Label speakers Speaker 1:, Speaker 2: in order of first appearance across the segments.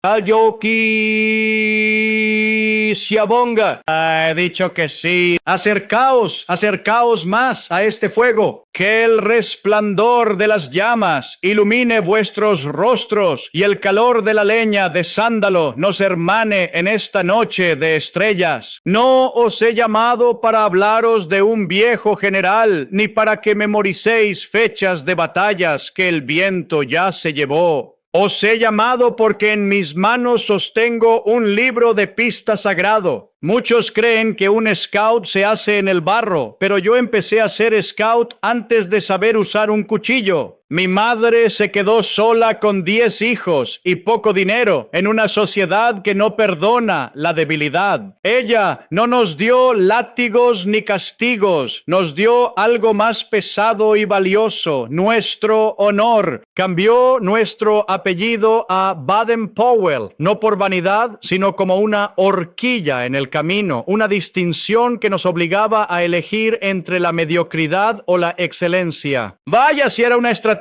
Speaker 1: Ayoki Siabonga. He dicho que sí. Acercaos, acercaos más a este fuego. Que el resplandor de las llamas ilumine vuestros rostros y el calor de la leña de sándalo nos hermane en esta noche de estrellas. No os he llamado para hablaros de un viejo general, ni para que memoricéis fechas de batallas que el viento ya se llevó. Os he llamado porque en mis manos sostengo un libro de pista sagrado. Muchos creen que un scout se hace en el barro, pero yo empecé a ser scout antes de saber usar un cuchillo. Mi madre se quedó sola con 10 hijos y poco dinero en una sociedad que no perdona la debilidad. Ella no nos dio látigos ni castigos, nos dio algo más pesado y valioso, nuestro honor. Cambió nuestro apellido a Baden-Powell, no por vanidad, sino como una horquilla en el camino, una distinción que nos obligaba a elegir entre la mediocridad o la excelencia. Vaya si era una estratega.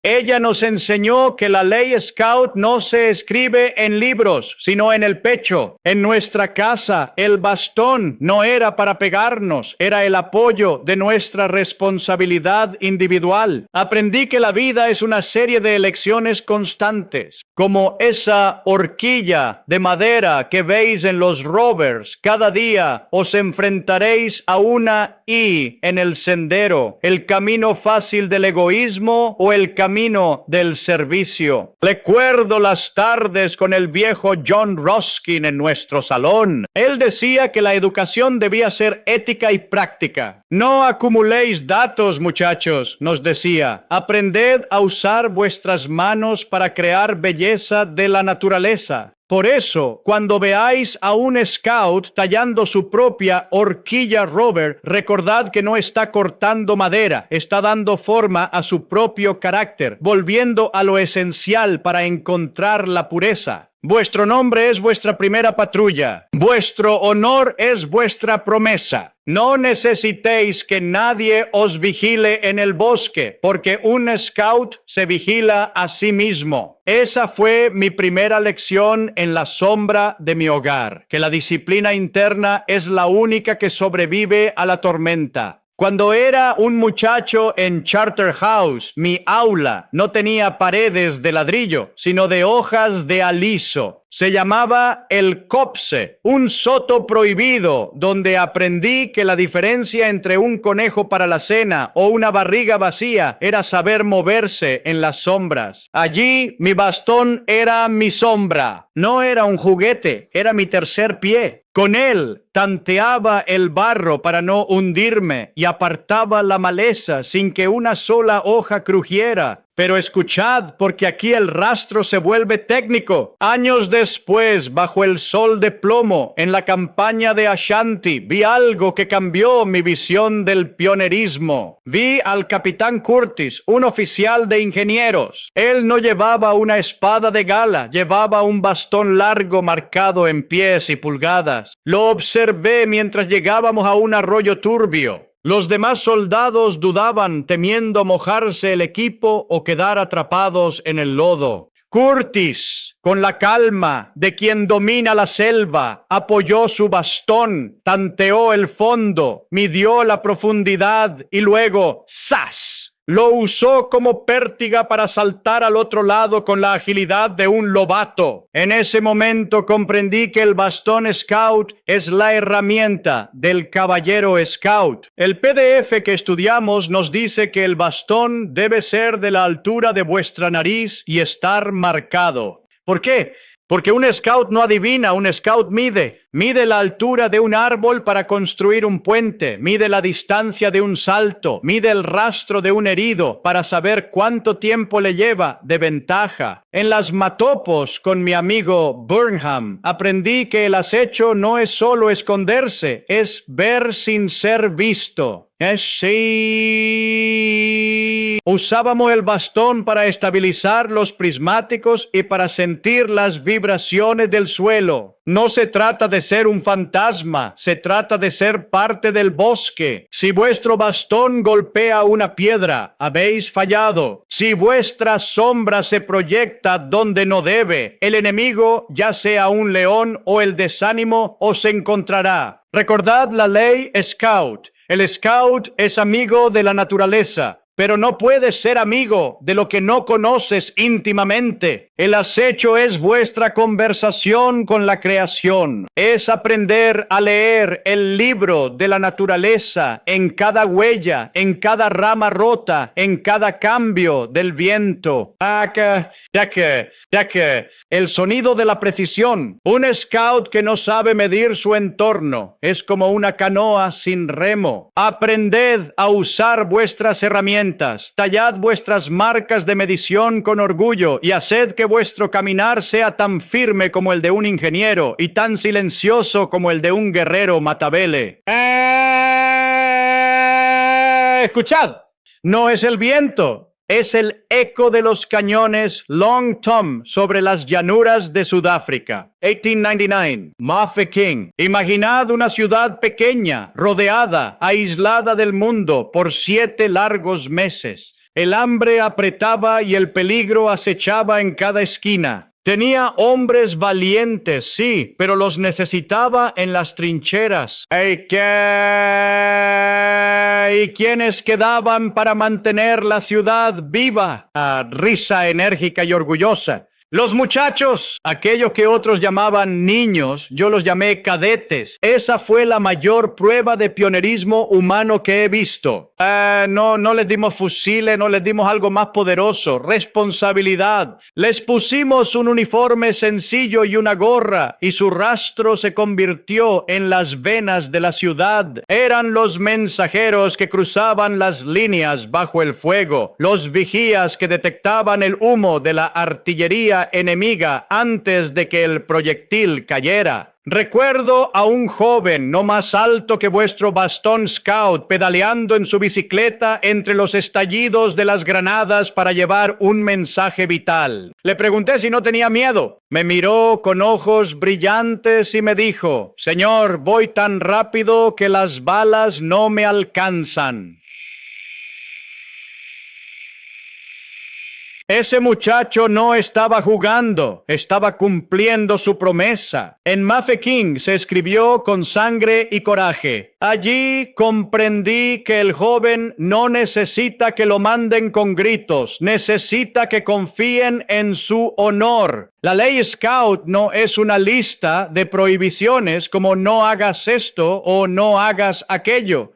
Speaker 1: Ella nos enseñó que la ley Scout no se escribe en libros, sino en el pecho. En nuestra casa, el bastón no era para pegarnos, era el apoyo de nuestra responsabilidad individual. Aprendí que la vida es una serie de elecciones constantes, como esa horquilla de madera que veis en los rovers. Cada día os enfrentaréis a una I en el sendero, el camino fácil del egoísmo o el camino del servicio. Recuerdo las tardes con el viejo John Ruskin en nuestro salón. Él decía que la educación debía ser ética y práctica. No acumuléis datos, muchachos, nos decía. Aprended a usar vuestras manos para crear belleza de la naturaleza. Por eso, cuando veáis a un scout tallando su propia horquilla rover, recordad que no está cortando madera, está dando forma a su propio carácter, volviendo a lo esencial para encontrar la pureza. Vuestro nombre es vuestra primera patrulla. Vuestro honor es vuestra promesa. No necesitéis que nadie os vigile en el bosque, porque un scout se vigila a sí mismo. Esa fue mi primera lección en la sombra de mi hogar, que la disciplina interna es la única que sobrevive a la tormenta. Cuando era un muchacho en Charterhouse, mi aula no tenía paredes de ladrillo, sino de hojas de aliso. Se llamaba el copse, un soto prohibido, donde aprendí que la diferencia entre un conejo para la cena o una barriga vacía era saber moverse en las sombras. Allí mi bastón era mi sombra, no era un juguete, era mi tercer pie. Con él tanteaba el barro para no hundirme y apartaba la maleza sin que una sola hoja crujiera. Pero escuchad, porque aquí el rastro se vuelve técnico. Años después, bajo el sol de plomo, en la campaña de Ashanti, vi algo que cambió mi visión del pionerismo. Vi al capitán Curtis, un oficial de ingenieros. Él no llevaba una espada de gala, llevaba un bastón largo marcado en pies y pulgadas. Lo observé mientras llegábamos a un arroyo turbio. Los demás soldados dudaban, temiendo mojarse el equipo o quedar atrapados en el lodo. Curtis, con la calma de quien domina la selva, apoyó su bastón, tanteó el fondo, midió la profundidad y luego ¡zas! Lo usó como pértiga para saltar al otro lado con la agilidad de un lobato. En ese momento comprendí que el bastón Scout es la herramienta del caballero Scout. El PDF que estudiamos nos dice que el bastón debe ser de la altura de vuestra nariz y estar marcado. ¿Por qué? Porque un scout no adivina, un scout mide. Mide la altura de un árbol para construir un puente, mide la distancia de un salto, mide el rastro de un herido para saber cuánto tiempo le lleva de ventaja. En las matopos con mi amigo Burnham aprendí que el acecho no es solo esconderse, es ver sin ser visto. Sí. Usábamos el bastón para estabilizar los prismáticos y para sentir las vibraciones del suelo. No se trata de ser un fantasma, se trata de ser parte del bosque. Si vuestro bastón golpea una piedra, habéis fallado. Si vuestra sombra se proyecta donde no debe, el enemigo, ya sea un león o el desánimo, os encontrará. Recordad la ley Scout. El Scout es amigo de la naturaleza, pero no puedes ser amigo de lo que no conoces íntimamente. El acecho es vuestra conversación con la creación. Es aprender a leer el libro de la naturaleza en cada huella, en cada rama rota, en cada cambio del viento. El sonido de la precisión. Un scout que no sabe medir su entorno es como una canoa sin remo. Aprended a usar vuestras herramientas. Tallad vuestras marcas de medición con orgullo y haced que vuestro caminar sea tan firme como el de un ingeniero y tan silencioso como el de un guerrero matabele. Escuchad, no es el viento, es el eco de los cañones Long Tom sobre las llanuras de Sudáfrica. 1899, Mafeking. Imaginad una ciudad pequeña, rodeada, aislada del mundo por 7 largos meses. El hambre apretaba y el peligro acechaba en cada esquina. Tenía hombres valientes, sí, pero los necesitaba en las trincheras. ¿Y quiénes quedaban para mantener la ciudad viva? Risa enérgica y orgullosa. Los muchachos, aquellos que otros llamaban niños, yo los llamé cadetes. Esa fue la mayor prueba de pionerismo humano que he visto. No les dimos fusiles, no les dimos algo más poderoso, responsabilidad. Les pusimos un uniforme sencillo y una gorra, y su rastro se convirtió en las venas de la ciudad. Eran los mensajeros que cruzaban las líneas bajo el fuego, los vigías que detectaban el humo de la artillería enemiga antes de que el proyectil cayera. Recuerdo a un joven no más alto que vuestro bastón scout pedaleando en su bicicleta entre los estallidos de las granadas para llevar un mensaje vital. Le pregunté si no tenía miedo. Me miró con ojos brillantes y me dijo: «Señor, voy tan rápido que las balas no me alcanzan». Ese muchacho no estaba jugando, estaba cumpliendo su promesa. En Mafeking se escribió con sangre y coraje. Allí comprendí que el joven no necesita que lo manden con gritos, necesita que confíen en su honor. La ley Scout no es una lista de prohibiciones como no hagas esto o no hagas aquello.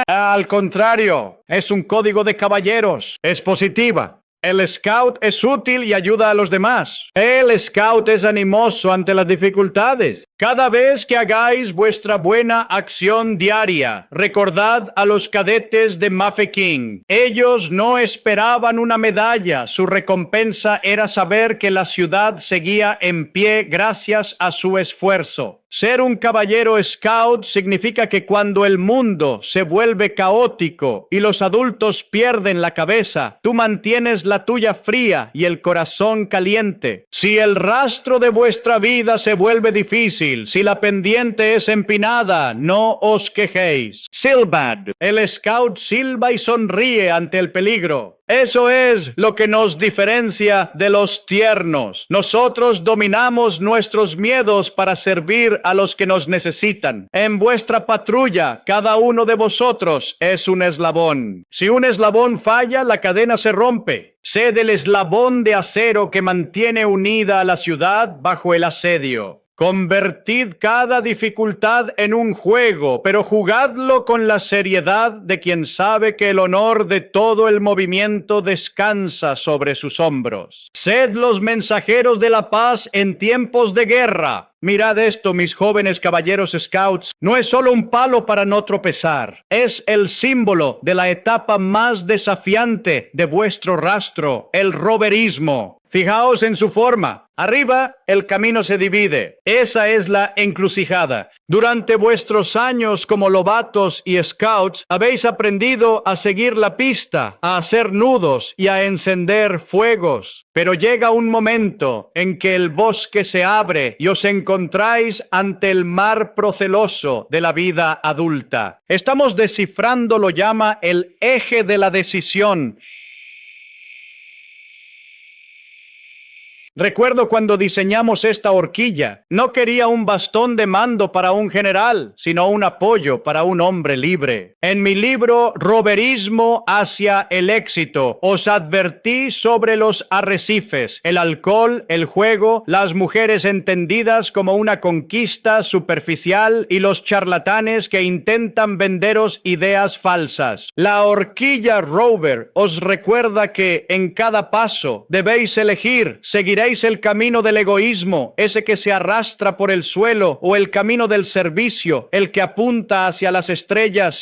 Speaker 1: Al contrario, es un código de caballeros, es positiva. El scout es útil y ayuda a los demás. El scout es animoso ante las dificultades. Cada vez que hagáis vuestra buena acción diaria, recordad a los cadetes de Mafeking. Ellos no esperaban una medalla, su recompensa era saber que la ciudad seguía en pie gracias a su esfuerzo. Ser un caballero scout significa que cuando el mundo se vuelve caótico y los adultos pierden la cabeza, tú mantienes la tuya fría y el corazón caliente. Si el rastro de vuestra vida se vuelve difícil, si la pendiente es empinada, no os quejéis. Silbad. El scout silba y sonríe ante el peligro. Eso es lo que nos diferencia de los tiernos. Nosotros dominamos nuestros miedos para servir a los que nos necesitan. En vuestra patrulla, cada uno de vosotros es un eslabón. Si un eslabón falla, la cadena se rompe. Sed el eslabón de acero que mantiene unida a la ciudad bajo el asedio. Convertid cada dificultad en un juego, pero jugadlo con la seriedad de quien sabe que el honor de todo el movimiento descansa sobre sus hombros. Sed los mensajeros de la paz en tiempos de guerra. Mirad esto, mis jóvenes caballeros scouts, no es solo un palo para no tropezar, es el símbolo de la etapa más desafiante de vuestro rastro, el roverismo. Fijaos en su forma. Arriba, el camino se divide. Esa es la encrucijada. Durante vuestros años como lobatos y scouts, habéis aprendido a seguir la pista, a hacer nudos y a encender fuegos. Pero llega un momento en que el bosque se abre y os encontráis ante el mar proceloso de la vida adulta. Estamos descifrando lo llama el eje de la decisión. Recuerdo cuando diseñamos esta horquilla, no quería un bastón de mando para un general, sino un apoyo para un hombre libre. En mi libro Roverismo hacia el éxito, os advertí sobre los arrecifes, el alcohol, el juego, las mujeres entendidas como una conquista superficial y los charlatanes que intentan venderos ideas falsas. La horquilla Rover os recuerda que en cada paso debéis elegir, seguiréis el camino del egoísmo, ese que se arrastra por el suelo, o el camino del servicio, el que apunta hacia las estrellas.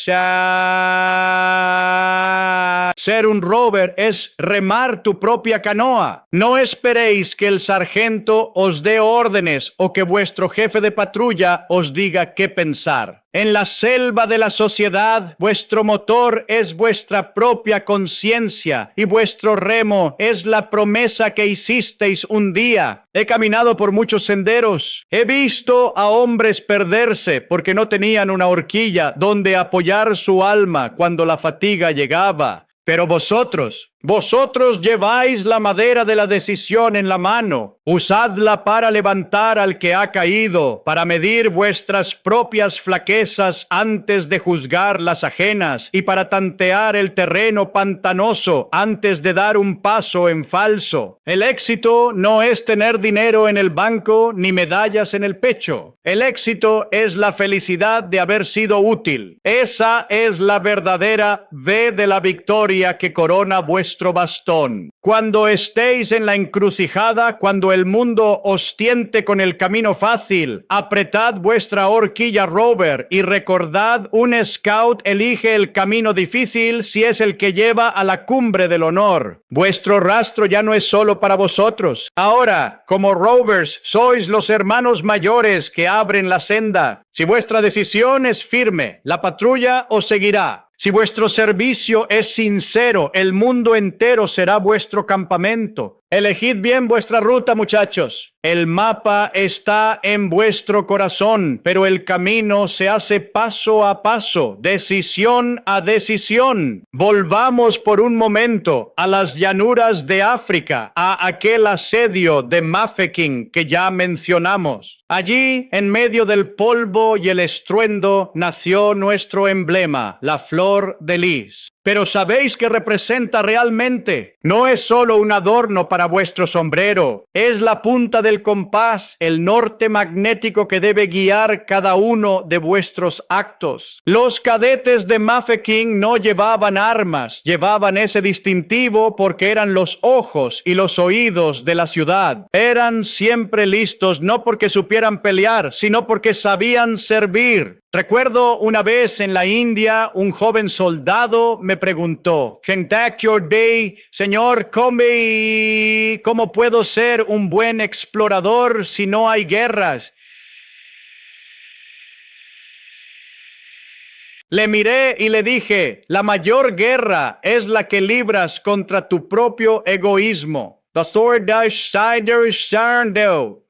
Speaker 1: Ser un rover es remar tu propia canoa. No esperéis que el sargento os dé órdenes o que vuestro jefe de patrulla os diga qué pensar. En la selva de la sociedad, vuestro motor es vuestra propia conciencia y vuestro remo es la promesa que hicisteis un día. He caminado por muchos senderos. He visto a hombres perderse porque no tenían una horquilla donde apoyar su alma cuando la fatiga llegaba. Pero vosotros lleváis la madera de la decisión en la mano. Usadla para levantar al que ha caído, para medir vuestras propias flaquezas antes de juzgar las ajenas y para tantear el terreno pantanoso antes de dar un paso en falso. El éxito no es tener dinero en el banco ni medallas en el pecho. El éxito es la felicidad de haber sido útil. Esa es la verdadera V de la victoria que corona vuestro bastón. Cuando estéis en la encrucijada, cuando el mundo os tiente con el camino fácil, apretad vuestra horquilla Rover y recordad, un scout elige el camino difícil si es el que lleva a la cumbre del honor. Vuestro rastro ya no es solo para vosotros. Ahora, como rovers, sois los hermanos mayores que abren la senda. Si vuestra decisión es firme, la patrulla os seguirá. Si vuestro servicio es sincero, el mundo entero será vuestro campamento. Elegid bien vuestra ruta, muchachos. El mapa está en vuestro corazón, pero el camino se hace paso a paso, decisión a decisión. Volvamos por un momento a las llanuras de África, a aquel asedio de Mafeking que ya mencionamos. Allí, en medio del polvo y el estruendo, nació nuestro emblema, la flor de lis. Pero ¿sabéis qué representa realmente? No es solo un adorno para vuestro sombrero, es la punta del compás, el norte magnético que debe guiar cada uno de vuestros actos. Los cadetes de Mafeking no llevaban armas, llevaban ese distintivo porque eran los ojos y los oídos de la ciudad. Eran siempre listos, no porque supieran pelear, sino porque sabían servir. Recuerdo una vez en la India, un joven soldado me preguntó, Kentucky Day, señor, ¿cómo puedo ser un buen explorador si no hay guerras? Le miré y le dije, la mayor guerra es la que libras contra tu propio egoísmo.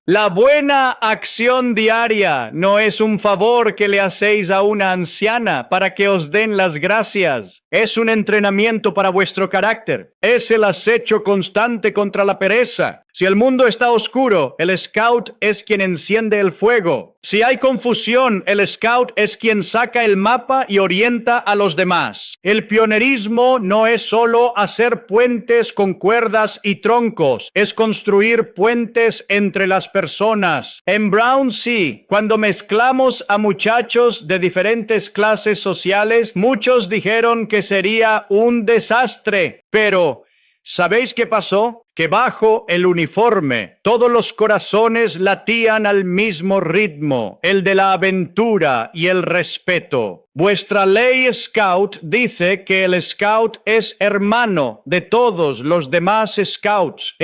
Speaker 1: La buena acción diaria no es un favor que le hacéis a una anciana para que os den las gracias. Es un entrenamiento para vuestro carácter. Es el acecho constante contra la pereza. Si el mundo está oscuro, el scout es quien enciende el fuego. Si hay confusión, el scout es quien saca el mapa y orienta a los demás. El pionerismo no es solo hacer puentes con cuerdas y troncos, es construir puentes entre las personas. En Brown Sea, cuando mezclamos a muchachos de diferentes clases sociales, muchos dijeron que sería un desastre, pero ¿sabéis qué pasó? Que bajo el uniforme todos los corazones latían al mismo ritmo, el de la aventura y el respeto. Vuestra ley Scout dice que el Scout es hermano de todos los demás Scouts.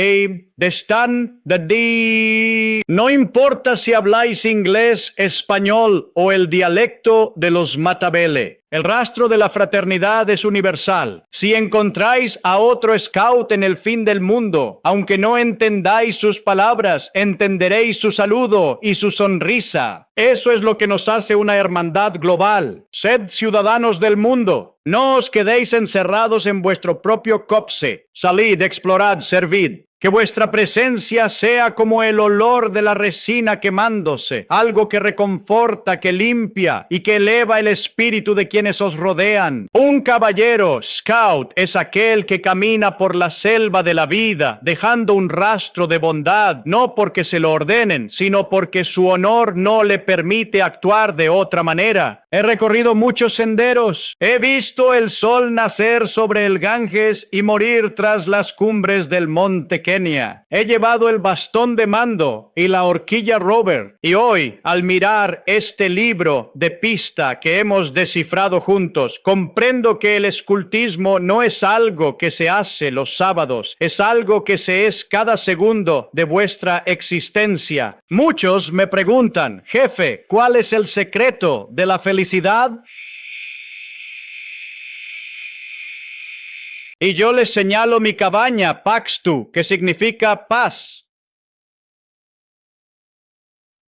Speaker 1: No importa si habláis inglés, español o el dialecto de los Matabele. El rastro de la fraternidad es universal. Si encontráis a otro scout en el fin del mundo, aunque no entendáis sus palabras, entenderéis su saludo y su sonrisa. Eso es lo que nos hace una hermandad global. Sed ciudadanos del mundo. No os quedéis encerrados en vuestro propio copse. Salid, explorad, servid. Que vuestra presencia sea como el olor de la resina quemándose, algo que reconforta, que limpia y que eleva el espíritu de quienes os rodean. Un caballero, scout, es aquel que camina por la selva de la vida, dejando un rastro de bondad, no porque se lo ordenen, sino porque su honor no le permite actuar de otra manera. He recorrido muchos senderos, he visto el sol nacer sobre el Ganges y morir tras las cumbres del monte Kenia. He llevado el bastón de mando y la horquilla Rover, y hoy, al mirar este libro de pista que hemos descifrado juntos, comprendo que el escultismo no es algo que se hace los sábados, es algo que se es cada segundo de vuestra existencia. Muchos me preguntan, jefe, ¿cuál es el secreto de la felicidad? Y yo les señalo mi cabaña, Paxtu, que significa paz.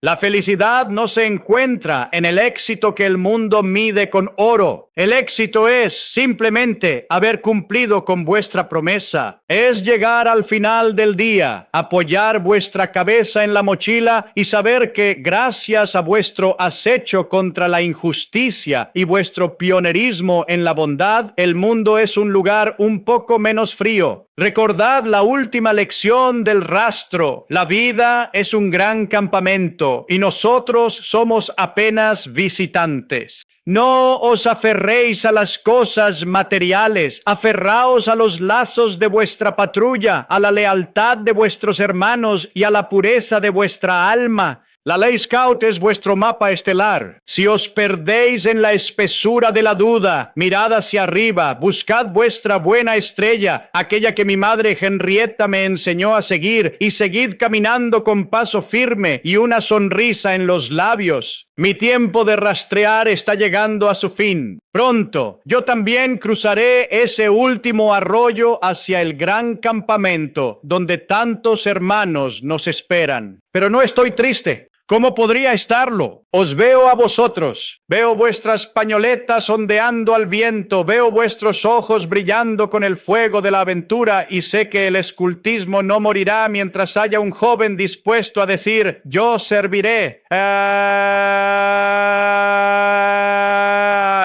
Speaker 1: La felicidad no se encuentra en el éxito que el mundo mide con oro. El éxito es simplemente haber cumplido con vuestra promesa. Es llegar al final del día, apoyar vuestra cabeza en la mochila y saber que gracias a vuestro acecho contra la injusticia y vuestro pionerismo en la bondad, el mundo es un lugar un poco menos frío. Recordad la última lección del rastro. La vida es un gran campamento y nosotros somos apenas visitantes. No os aferréis a las cosas materiales, aferraos a los lazos de vuestra patrulla, a la lealtad de vuestros hermanos y a la pureza de vuestra alma. La ley Scout es vuestro mapa estelar. Si os perdéis en la espesura de la duda, mirad hacia arriba, buscad vuestra buena estrella, aquella que mi madre Henrietta me enseñó a seguir, y seguid caminando con paso firme y una sonrisa en los labios. Mi tiempo de rastrear está llegando a su fin. Pronto, yo también cruzaré ese último arroyo hacia el gran campamento, donde tantos hermanos nos esperan. Pero no estoy triste. ¿Cómo podría estarlo? Os veo a vosotros, veo vuestras pañoletas ondeando al viento, veo vuestros ojos brillando con el fuego de la aventura y sé que el escultismo no morirá mientras haya un joven dispuesto a decir, yo serviré.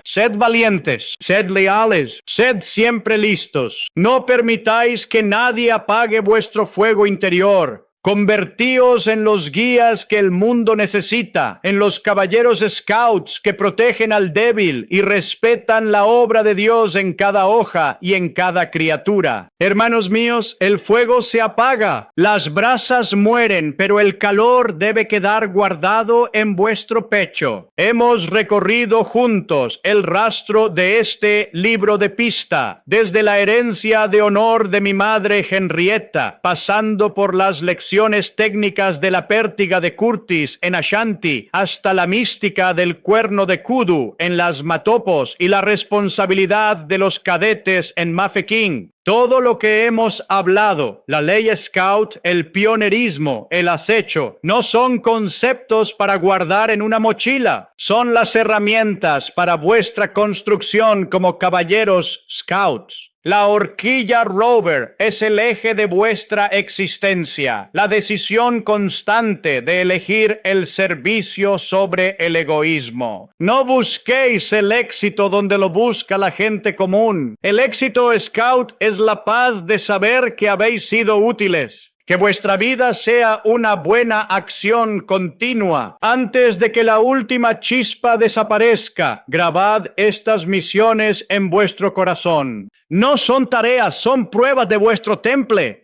Speaker 1: Sed valientes, sed leales, sed siempre listos. No permitáis que nadie apague vuestro fuego interior. Convertíos en los guías que el mundo necesita, en los caballeros scouts que protegen al débil y respetan la obra de Dios en cada hoja y en cada criatura. Hermanos míos, el fuego se apaga, las brasas mueren, pero el calor debe quedar guardado en vuestro pecho. Hemos recorrido juntos el rastro de este libro de pista, desde la herencia de honor de mi madre Henrietta, pasando por las lecciones técnicas de la pértiga de Curtis en Ashanti, hasta la mística del cuerno de Kudu en las Matopos y la responsabilidad de los cadetes en Mafeking. Todo lo que hemos hablado, la ley Scout, el pionerismo, el acecho, no son conceptos para guardar en una mochila, son las herramientas para vuestra construcción como caballeros Scouts. La horquilla Rover es el eje de vuestra existencia, la decisión constante de elegir el servicio sobre el egoísmo. No busquéis el éxito donde lo busca la gente común. El éxito Scout es la paz de saber que habéis sido útiles. Que vuestra vida sea una buena acción continua. Antes de que la última chispa desaparezca, grabad estas misiones en vuestro corazón. No son tareas, son pruebas de vuestro temple.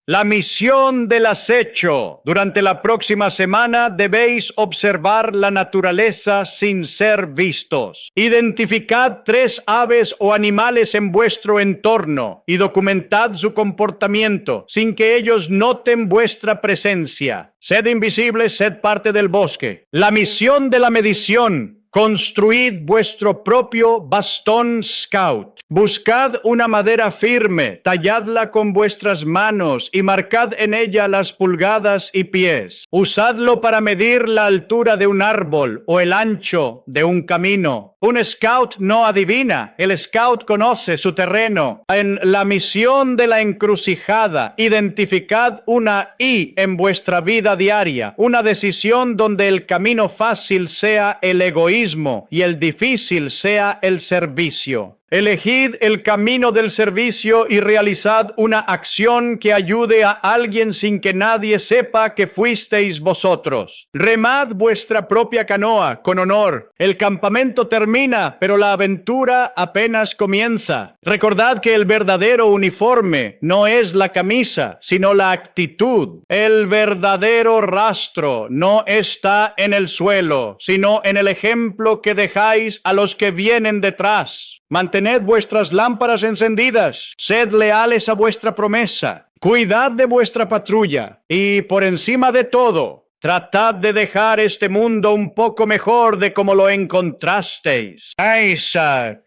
Speaker 1: La misión del acecho. Durante la próxima semana debéis observar la naturaleza sin ser vistos. Identificad 3 aves o animales en vuestro entorno y documentad su comportamiento sin que ellos noten vuestra presencia. Sed invisibles, sed parte del bosque. La misión de la medición. Construid vuestro propio bastón scout. Buscad una madera firme, talladla con vuestras manos y marcad en ella las pulgadas y pies. Usadlo para medir la altura de un árbol o el ancho de un camino. Un scout no adivina, el scout conoce su terreno. En la misión de la encrucijada, identificad una I en vuestra vida diaria, una decisión donde el camino fácil sea el egoísmo y el difícil sea el servicio. Elegid el camino del servicio y realizad una acción que ayude a alguien sin que nadie sepa que fuisteis vosotros. Remad vuestra propia canoa con honor. El campamento termina, pero la aventura apenas comienza. Recordad que el verdadero uniforme no es la camisa, sino la actitud. El verdadero rastro no está en el suelo, sino en el ejemplo que dejáis a los que vienen detrás. Mantened vuestras lámparas encendidas, sed leales a vuestra promesa, cuidad de vuestra patrulla y, por encima de todo, tratad de dejar este mundo un poco mejor de como lo encontrasteis. ¡Ay, sir!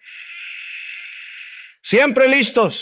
Speaker 1: Siempre listos.